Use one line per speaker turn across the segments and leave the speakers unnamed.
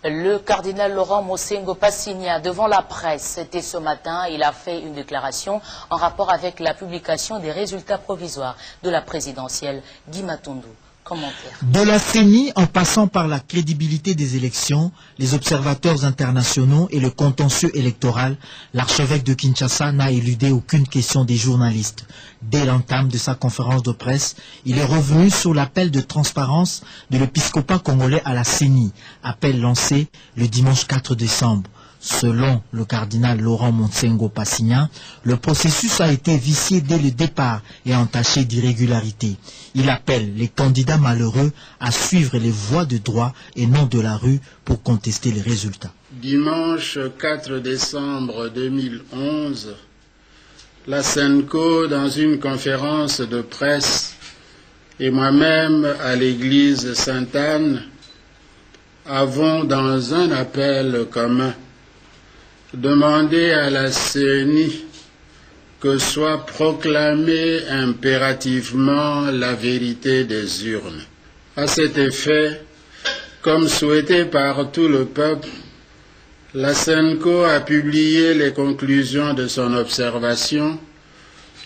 Le cardinal Laurent Mosengo Passigna, devant la presse, c'était ce matin, il a fait une déclaration en rapport avec la publication des résultats provisoires de la présidentielle. Guy Matundu. Commentaire.
De la CENI en passant par la crédibilité des élections, les observateurs internationaux et le contentieux électoral, l'archevêque de Kinshasa n'a éludé aucune question des journalistes. Dès l'entame de sa conférence de presse, il est revenu sur l'appel de transparence de l'épiscopat congolais à la CENI, appel lancé le dimanche 4 décembre. Selon le cardinal Laurent Mosengo Passigna, le processus a été vicié dès le départ et entaché d'irrégularités. Il appelle les candidats malheureux à suivre les voies de droit et non de la rue pour contester les résultats.
Dimanche 4 décembre 2011, la SENCO, dans une conférence de presse, et moi-même à l'église Sainte-Anne, avons dans un appel commun demandé à la CENI que soit proclamée impérativement la vérité des urnes. À cet effet, comme souhaité par tout le peuple, la SENCO a publié les conclusions de son observation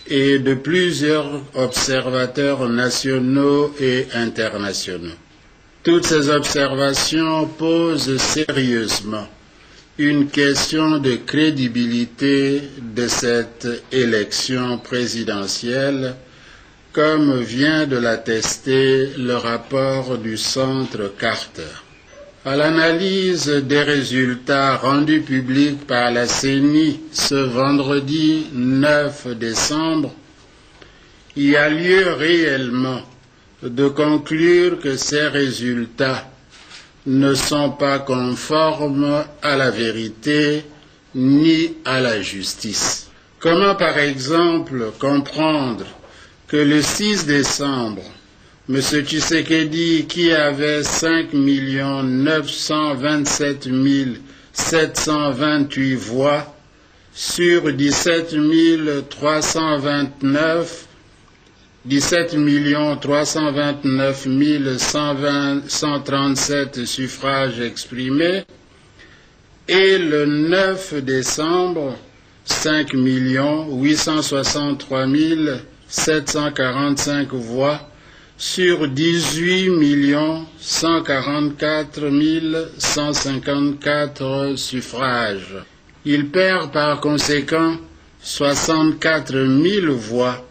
et de plusieurs observateurs nationaux et internationaux. Toutes ces observations posent sérieusement une question de crédibilité de cette élection présidentielle, comme vient de l'attester le rapport du Centre Carter. À l'analyse des résultats rendus publics par la CENI ce vendredi 9 décembre, il y a lieu réellement de conclure que ces résultats ne sont pas conformes à la vérité ni à la justice. Comment, par exemple, comprendre que le 6 décembre, M. Tshisekedi, qui avait 5 927 728 voix sur 17 329 137 suffrages exprimés, et le 9 décembre, 5 863 745 voix sur 18 144 154 suffrages. Il perd par conséquent 64 000 voix,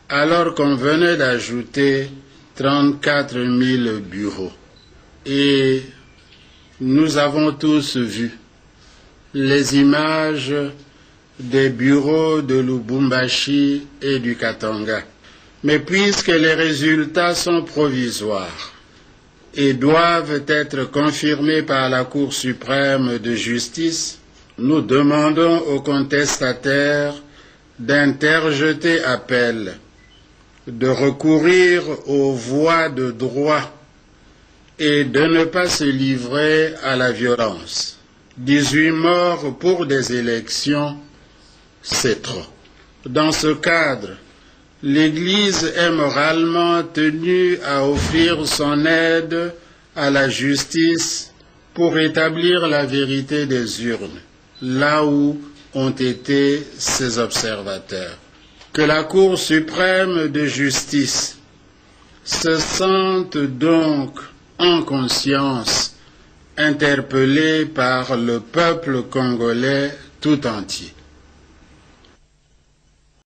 alors qu'on venait d'ajouter 34 000 bureaux. Et nous avons tous vu les images des bureaux de Lubumbashi et du Katanga. Mais puisque les résultats sont provisoires et doivent être confirmés par la Cour suprême de justice, nous demandons aux contestataires d'interjeter appel, de recourir aux voies de droit et de ne pas se livrer à la violence. 18 morts pour des élections, c'est trop. Dans ce cadre, l'Église est moralement tenue à offrir son aide à la justice pour établir la vérité des urnes, là où ont été ses observateurs. Que la Cour suprême de justice se sente donc en conscience interpellée par le peuple congolais tout entier.